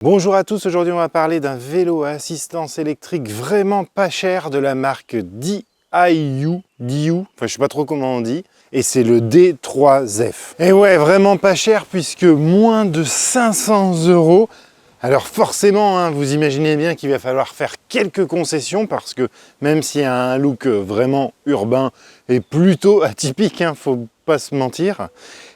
Bonjour à tous, aujourd'hui on va parler d'un vélo à assistance électrique vraiment pas cher de la marque DIU, enfin je sais pas trop comment on dit, et c'est le D3F. Et ouais, vraiment pas cher puisque moins de 500 €. Alors forcément, hein, vous imaginez bien qu'il va falloir faire quelques concessions parce que même s'il y a un look vraiment urbain et plutôt atypique, hein, faut pas se mentir,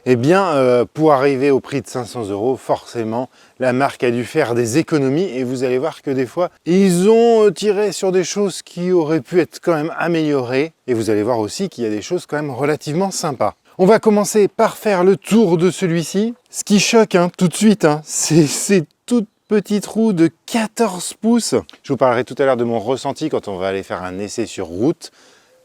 eh bien pour arriver au prix de 500 €, forcément, la marque a dû faire des économies et vous allez voir que des fois, ils ont tiré sur des choses qui auraient pu être quand même améliorées et vous allez voir aussi qu'il y a des choses quand même relativement sympas. On va commencer par faire le tour de celui-ci. Ce qui choque tout de suite, c'est toute petite roue de 14 pouces. Je vous parlerai tout à l'heure de mon ressenti quand on va aller faire un essai sur route.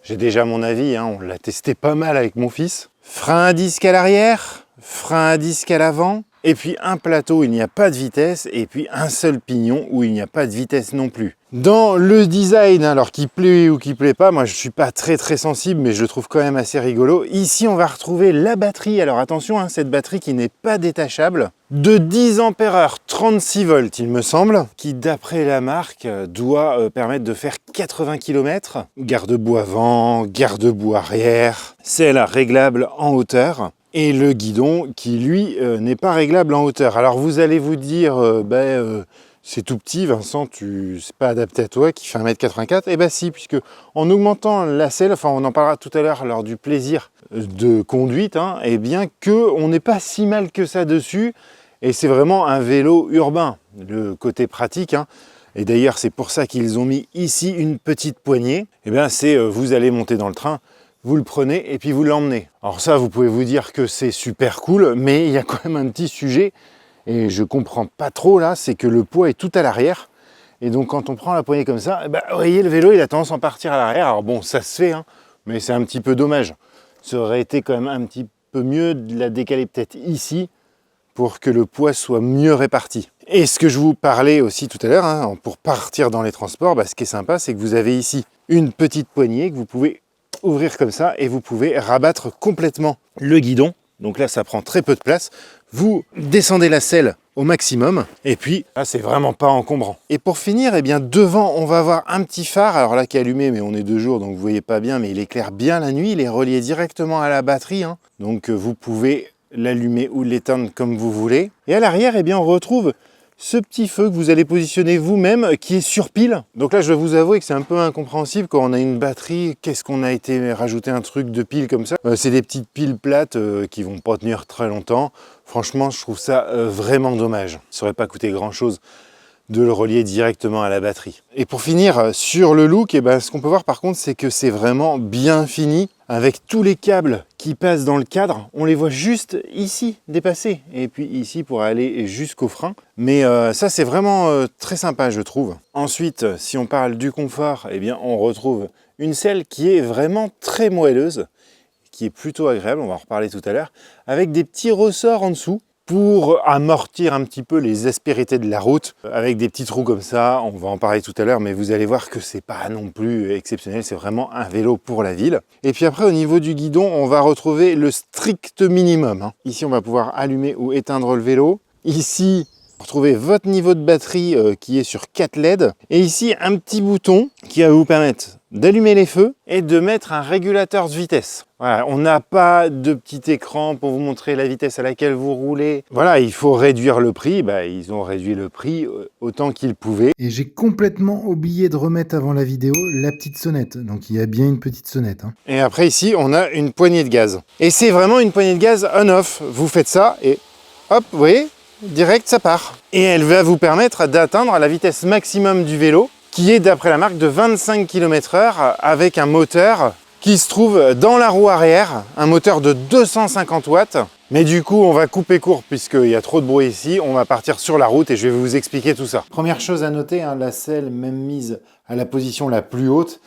J'ai déjà mon avis, on l'a testé pas mal avec mon fils. Frein à disque à l'arrière, frein à disque à l'avant, et puis un plateau où il n'y a pas de vitesse, et puis un seul pignon où il n'y a pas de vitesse non plus. Dans le design, alors qui plaît ou qui plaît pas, moi je suis pas très sensible, mais je le trouve quand même assez rigolo. Ici on va retrouver la batterie, alors attention, cette batterie qui n'est pas détachable, de 10 ampères-heure, 36 volts il me semble, qui d'après la marque doit permettre de faire 80 km. Garde-boue avant, garde-boue arrière, selle réglable en hauteur. Et le guidon qui lui n'est pas réglable en hauteur. Alors vous allez vous dire, c'est tout petit Vincent, c'est pas adapté à toi qui fait 1m84. Eh bien si, puisque en augmentant la selle, enfin on en parlera tout à l'heure lors du plaisir de conduite, eh bien qu'on n'est pas si mal que ça dessus. Et c'est vraiment un vélo urbain, le côté pratique. Et d'ailleurs c'est pour ça qu'ils ont mis ici une petite poignée. Eh bien c'est vous allez monter dans le train, vous le prenez et puis vous l'emmenez. Alors ça, vous pouvez vous dire que c'est super cool, mais il y a quand même un petit sujet, et je comprends pas trop là, c'est que le poids est tout à l'arrière, et donc quand on prend la poignée comme ça, vous voyez, le vélo il a tendance à en partir à l'arrière. Alors bon, ça se fait, mais c'est un petit peu dommage. Ça aurait été quand même un petit peu mieux de la décaler peut-être ici, pour que le poids soit mieux réparti. Et ce que je vous parlais aussi tout à l'heure, pour partir dans les transports, ce qui est sympa, c'est que vous avez ici une petite poignée que vous pouvez ouvrir comme ça et vous pouvez rabattre complètement le guidon. Donc là ça prend très peu de place. Vous descendez la selle au maximum et puis là c'est vraiment pas encombrant. Et pour finir, devant on va avoir un petit phare, alors là qui est allumé, mais on est de jour donc vous voyez pas bien, mais il éclaire bien la nuit. Il est relié directement à la batterie, donc vous pouvez l'allumer ou l'éteindre comme vous voulez. Et à l'arrière, on retrouve ce petit feu que vous allez positionner vous-même qui est sur pile. Donc là je vais vous avouer que c'est un peu incompréhensible quand on a une batterie, qu'est-ce qu'on a été rajouter un truc de pile comme ça. C'est des petites piles plates qui vont pas tenir très longtemps. Franchement je trouve ça vraiment dommage. Ça aurait pas coûté grand chose de le relier directement à la batterie. Et pour finir sur le look, ce qu'on peut voir par contre c'est que c'est vraiment bien fini avec tous les câbles qui passent dans le cadre. On les voit juste ici dépasser et puis ici pour aller jusqu'au frein. Mais ça c'est vraiment très sympa je trouve. Ensuite si on parle du confort, on retrouve une selle qui est vraiment très moelleuse, qui est plutôt agréable, on va en reparler tout à l'heure, avec des petits ressorts en dessous pour amortir un petit peu les aspérités de la route, avec des petits trous comme ça. On va en parler tout à l'heure, mais vous allez voir que c'est pas non plus exceptionnel, c'est vraiment un vélo pour la ville. Et puis après, au niveau du guidon, on va retrouver le strict minimum. Ici, on va pouvoir allumer ou éteindre le vélo. Ici, vous retrouvez votre niveau de batterie qui est sur 4 LED. Et ici, un petit bouton qui va vous permettre d'allumer les feux et de mettre un régulateur de vitesse. Voilà, on n'a pas de petit écran pour vous montrer la vitesse à laquelle vous roulez. Voilà, il faut réduire le prix. Ils ont réduit le prix autant qu'ils pouvaient. Et j'ai complètement oublié de remettre avant la vidéo la petite sonnette. Donc il y a bien une petite sonnette. Et après ici, on a une poignée de gaz. Et c'est vraiment une poignée de gaz on-off. Vous faites ça et hop, vous voyez, direct ça part. Et elle va vous permettre d'atteindre la vitesse maximum du vélo, qui est d'après la marque de 25 km/h avec un moteur qui se trouve dans la roue arrière, un moteur de 250 watts. Mais du coup, on va couper court puisqu'il y a trop de bruit ici. On va partir sur la route et je vais vous expliquer tout ça. Première chose à noter, la selle même mise à la position la plus haute,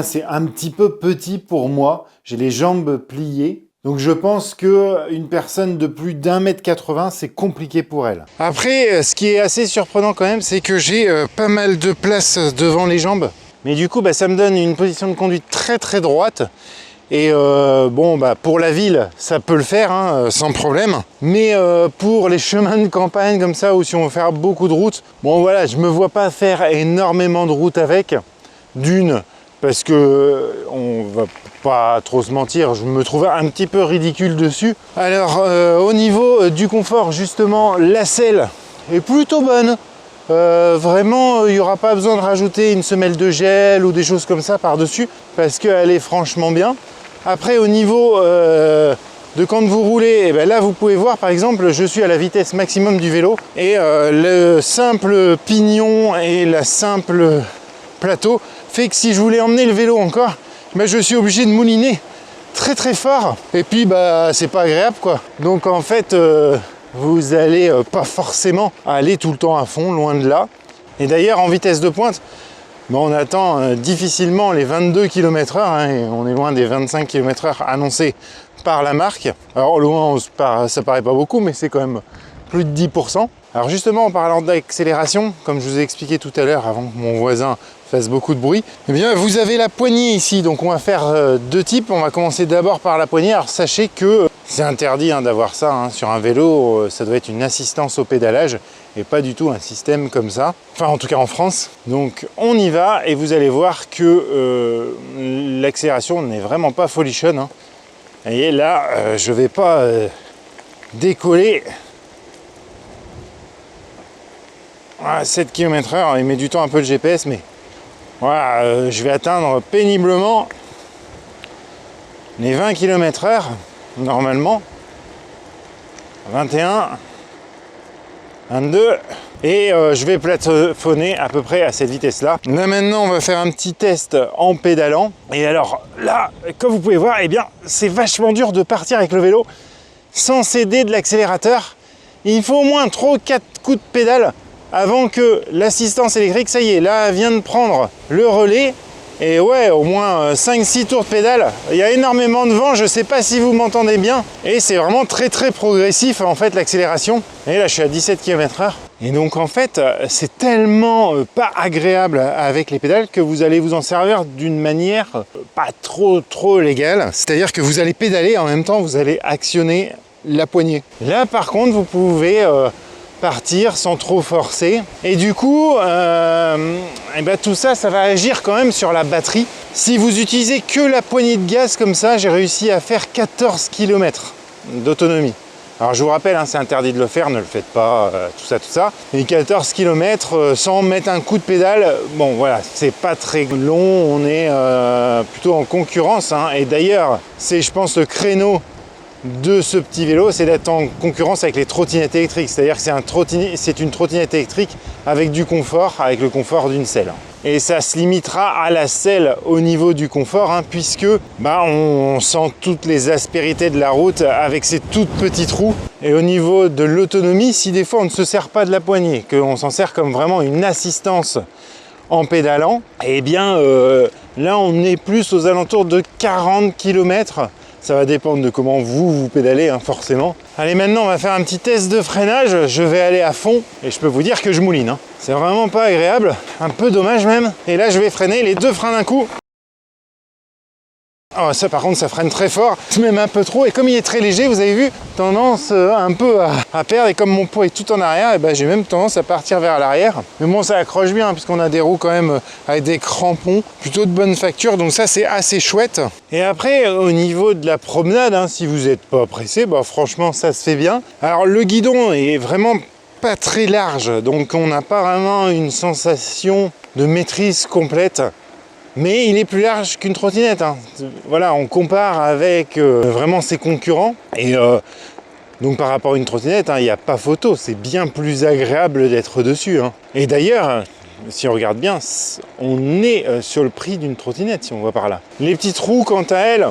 c'est un petit peu petit pour moi. J'ai les jambes pliées. Donc je pense qu'une personne de plus d'1m80, c'est compliqué pour elle. Après, ce qui est assez surprenant quand même, c'est que j'ai pas mal de place devant les jambes. Mais du coup, ça me donne une position de conduite très droite. Et bon, bah, pour la ville, ça peut le faire, hein, sans problème. Mais pour les chemins de campagne comme ça, ou si on veut faire beaucoup de routes, bon voilà, je me vois pas faire énormément de routes avec. D'une, parce que on va pas trop se mentir, je me trouve un petit peu ridicule dessus. Alors au niveau du confort, justement, la selle est plutôt bonne. Vraiment, il n'y aura pas besoin de rajouter une semelle de gel ou des choses comme ça par-dessus, parce qu'elle est franchement bien. Après, au niveau de quand vous roulez, et ben là vous pouvez voir, par exemple, je suis à la vitesse maximum du vélo, et le simple pignon et la simple plateau fait que si je voulais emmener le vélo encore, ben je suis obligé de mouliner très très fort, et puis bah c'est pas agréable quoi. Donc en fait vous allez pas forcément aller tout le temps à fond, loin de là. Et d'ailleurs en vitesse de pointe, ben, on attend difficilement les 22 km/h, hein, et on est loin des 25 km/h annoncés par la marque. Alors loin, ça paraît pas beaucoup, mais c'est quand même plus de 10%. Alors justement, en parlant d'accélération, comme je vous ai expliqué tout à l'heure, avant que mon voisin fasse beaucoup de bruit, eh bien vous avez la poignée ici, donc on va faire deux types. On va commencer d'abord par la poignée. Alors sachez que c'est interdit hein, d'avoir ça hein, sur un vélo, ça doit être une assistance au pédalage et pas du tout un système comme ça, enfin en tout cas en France. Donc on y va et vous allez voir que l'accélération n'est vraiment pas folichonne hein. Vous voyez là, je vais pas décoller à 7 km/h, il met du temps un peu le GPS, mais voilà, je vais atteindre péniblement les 20 km/h normalement. 21, 22, et je vais plafonner à peu près à cette vitesse là. Là maintenant on va faire un petit test en pédalant, et alors là comme vous pouvez voir, eh bien c'est vachement dur de partir avec le vélo sans céder de l'accélérateur. Il faut au moins 3 ou 4 coups de pédale avant que l'assistance électrique, ça y est, là, vient de prendre le relais. Et ouais, au moins 5-6 tours de pédale. Il y a énormément de vent, je ne sais pas si vous m'entendez bien. Et c'est vraiment très très progressif en fait l'accélération. Et là, je suis à 17 km/h. Et donc en fait, c'est tellement pas agréable avec les pédales que vous allez vous en servir d'une manière pas trop légale. C'est-à-dire que vous allez pédaler, en même temps, vous allez actionner la poignée. Là, par contre, vous pouvez partir sans trop forcer, et du coup et ben tout ça va agir quand même sur la batterie. Si vous utilisez que la poignée de gaz comme ça, j'ai réussi à faire 14 km d'autonomie. Alors je vous rappelle, hein, c'est interdit de le faire, ne le faites pas, tout ça. Et 14 km sans mettre un coup de pédale, bon voilà, c'est pas très long, on est plutôt en concurrence hein. Et d'ailleurs, c'est je pense le créneau de ce petit vélo, c'est d'être en concurrence avec les trottinettes électriques. C'est-à-dire que c'est une trottinette électrique avec du confort, avec le confort d'une selle. Et ça se limitera à la selle au niveau du confort, hein, puisque bah, on sent toutes les aspérités de la route avec ces toutes petites roues. Et au niveau de l'autonomie, si des fois on ne se sert pas de la poignée, qu'on s'en sert comme vraiment une assistance en pédalant, eh bien là on est plus aux alentours de 40 km. Ça va dépendre de comment vous pédalez, hein, forcément. Allez, maintenant, on va faire un petit test de freinage. Je vais aller à fond et je peux vous dire que je mouline. Hein. C'est vraiment pas agréable, un peu dommage même. Et là, je vais freiner les deux freins d'un coup. Oh, ça par contre ça freine très fort, même un peu trop, et comme il est très léger, vous avez vu, tendance un peu à perdre, et comme mon poids est tout en arrière, et ben, j'ai même tendance à partir vers l'arrière. Mais bon, ça accroche bien, puisqu'on a des roues quand même avec des crampons, plutôt de bonne facture, donc ça c'est assez chouette. Et après, au niveau de la promenade, hein, si vous n'êtes pas pressé, bah, franchement ça se fait bien. Alors le guidon est vraiment pas très large, donc on n'a pas vraiment une sensation de maîtrise complète. Mais il est plus large qu'une trottinette. Hein. Voilà, on compare avec vraiment ses concurrents. Et donc par rapport à une trottinette, il n'y a pas photo. C'est bien plus agréable d'être dessus. Hein. Et d'ailleurs, si on regarde bien, on est sur le prix d'une trottinette, si on voit par là. Les petites roues, quant à elles,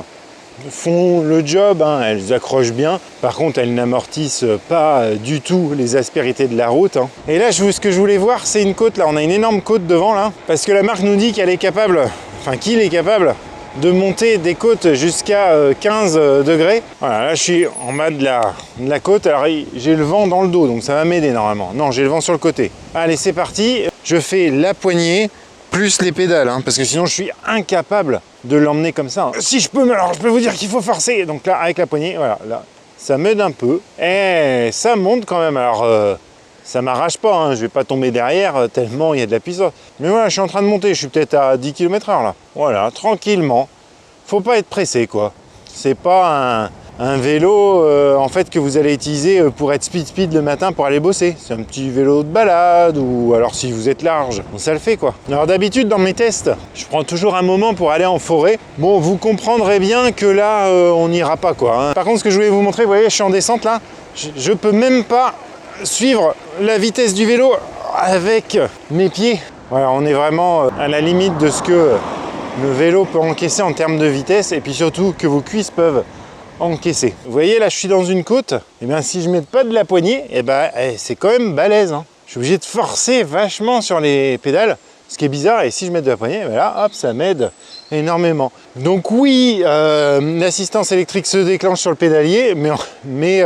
font le job, hein, elles accrochent bien. Par contre, elles n'amortissent pas du tout les aspérités de la route. Hein. Et là, ce que je voulais voir, c'est une côte. Là, on a une énorme côte devant, là, parce que la marque nous dit qu'elle est capable, enfin qu'il est capable de monter des côtes jusqu'à 15 degrés. Voilà, là, je suis en bas de la côte. Alors, j'ai le vent dans le dos, donc ça va m'aider normalement. Non, j'ai le vent sur le côté. Allez, c'est parti. Je fais la poignée plus les pédales, hein, parce que sinon je suis incapable de l'emmener comme ça. Si je peux, alors je peux vous dire qu'il faut forcer. Donc là, avec la poignée, voilà, là, ça m'aide un peu. Et ça monte quand même. Alors, ça m'arrache pas, hein, je vais pas tomber derrière tellement il y a de la puissance. Mais voilà, je suis en train de monter, je suis peut-être à 10 km/h là. Voilà, tranquillement. Faut pas être pressé, quoi. C'est pas un vélo en fait que vous allez utiliser pour être speed le matin pour aller bosser. C'est un petit vélo de balade, ou alors si vous êtes large, bon, ça le fait quoi. Alors d'habitude dans mes tests, je prends toujours un moment pour aller en forêt. Bon, vous comprendrez bien que là on n'ira pas quoi, hein. Par contre, ce que je voulais vous montrer, vous voyez, je suis en descente là, je peux même pas suivre la vitesse du vélo avec mes pieds. Voilà, on est vraiment à la limite de ce que le vélo peut encaisser en termes de vitesse, et puis surtout que vos cuisses peuvent encaisser. Vous voyez, là je suis dans une côte, et bien si je mets pas de la poignée, et ben c'est quand même balèze, hein. Je suis obligé de forcer vachement sur les pédales, ce qui est bizarre, et si je mets de la poignée, ben là hop, ça m'aide énormément. Donc oui, l'assistance électrique se déclenche sur le pédalier, mais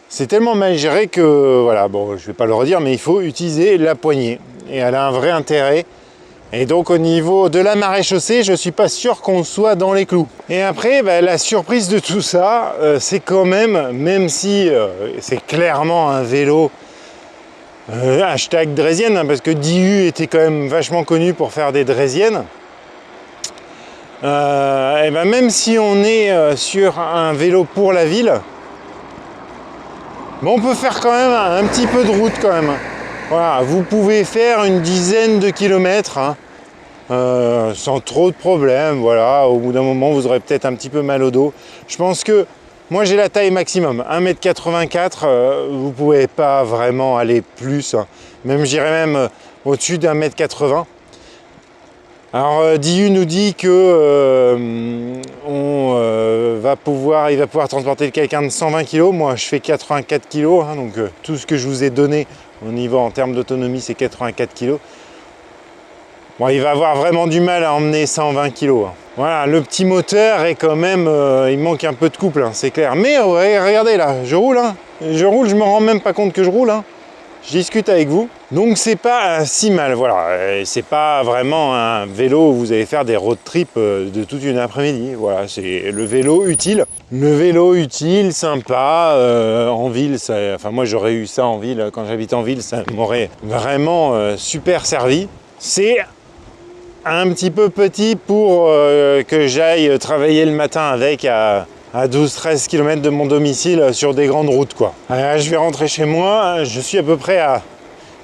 c'est tellement mal géré que voilà, bon, je vais pas le redire, mais il faut utiliser la poignée, et elle a un vrai intérêt. Et donc au niveau de la maréchaussée, je ne suis pas sûr qu'on soit dans les clous. Et après, la surprise de tout ça, c'est quand même si c'est clairement un vélo hashtag draisienne, hein, parce que DIU était quand même vachement connu pour faire des draisiennes, et même si on est sur un vélo pour la ville, on peut faire quand même un petit peu de route quand même. Voilà, vous pouvez faire une dizaine de kilomètres, hein, sans trop de problèmes. Voilà, au bout d'un moment, vous aurez peut-être un petit peu mal au dos. Je pense que moi, j'ai la taille maximum, 1,84 m. Vous ne pouvez pas vraiment aller plus, hein. Même, j'irais même au-dessus d'1,80 m. Alors, DIU nous dit que il va pouvoir transporter quelqu'un de 120 kg. Moi, je fais 84 kg, hein, donc tout ce que je vous ai donné au niveau en termes d'autonomie, c'est 84 kg. Bon, il va avoir vraiment du mal à emmener 120 kg. Hein. Voilà, le petit moteur est quand même, il manque un peu de couple, hein, c'est clair. Mais ouais, regardez là, je roule, hein. Je me rends même pas compte que je roule, hein. Je discute avec vous. Donc c'est pas si mal, voilà. C'est pas vraiment un vélo où vous allez faire des road trips de toute une après-midi. Voilà, c'est le vélo utile. Le vélo utile, sympa, en ville, enfin moi j'aurais eu ça en ville, quand j'habitais en ville, ça m'aurait vraiment super servi. C'est un petit peu petit pour que j'aille travailler le matin avec à 12-13 km de mon domicile sur des grandes routes, quoi. Alors, je vais rentrer chez moi, je suis à peu près à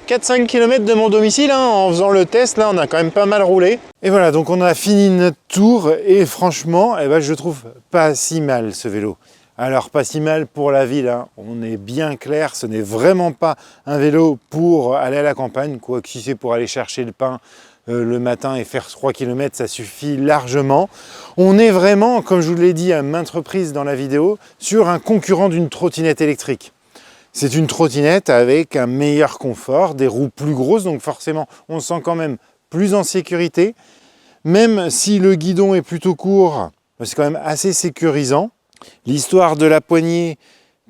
4-5 km de mon domicile, hein, en faisant le test, là on a quand même pas mal roulé. Et voilà, donc on a fini notre tour, et franchement, je trouve pas si mal ce vélo. Alors pas si mal pour la ville, hein. On est bien clair, ce n'est vraiment pas un vélo pour aller à la campagne, quoique si c'est pour aller chercher le pain le matin et faire 3 km, ça suffit largement. On est vraiment, comme je vous l'ai dit à maintes reprises dans la vidéo, sur un concurrent d'une trottinette électrique. C'est une trottinette avec un meilleur confort, des roues plus grosses, donc forcément on se sent quand même plus en sécurité. Même si le guidon est plutôt court, c'est quand même assez sécurisant. L'histoire de la poignée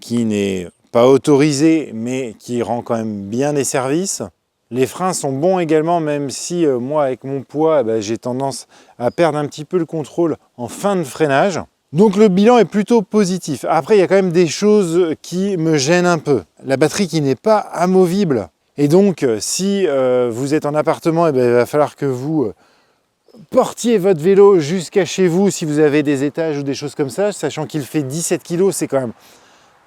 qui n'est pas autorisée, mais qui rend quand même bien les services. Les freins sont bons également, même si moi, avec mon poids, j'ai tendance à perdre un petit peu le contrôle en fin de freinage. Donc le bilan est plutôt positif. Après, il y a quand même des choses qui me gênent un peu. La batterie qui n'est pas amovible. Et donc, si vous êtes en appartement, il va falloir que vous portiez votre vélo jusqu'à chez vous si vous avez des étages ou des choses comme ça, sachant qu'il fait 17 kg, c'est quand même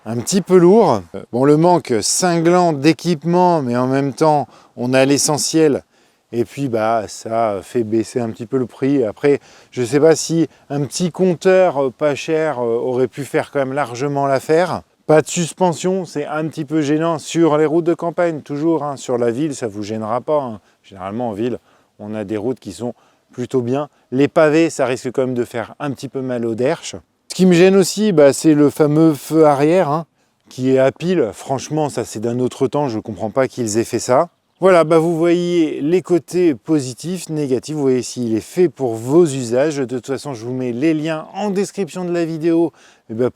un petit peu lourd. Bon, le manque cinglant d'équipement, mais en même temps, on a l'essentiel. Et puis, ça fait baisser un petit peu le prix. Après, je ne sais pas si un petit compteur pas cher aurait pu faire quand même largement l'affaire. Pas de suspension, c'est un petit peu gênant sur les routes de campagne, toujours. Hein. Sur la ville, ça ne vous gênera pas. Hein. Généralement, en ville, on a des routes qui sont plutôt bien. Les pavés, ça risque quand même de faire un petit peu mal au derche. Ce qui me gêne aussi, c'est le fameux feu arrière, hein, qui est à pile. Franchement, ça c'est d'un autre temps, je ne comprends pas qu'ils aient fait ça. Voilà, vous voyez les côtés positifs, négatifs, vous voyez s'il est fait pour vos usages. De toute façon, je vous mets les liens en description de la vidéo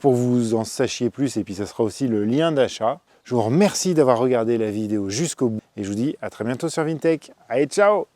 pour que vous en sachiez plus, et puis ça sera aussi le lien d'achat. Je vous remercie d'avoir regardé la vidéo jusqu'au bout, et je vous dis à très bientôt sur Vintech. Allez, ciao!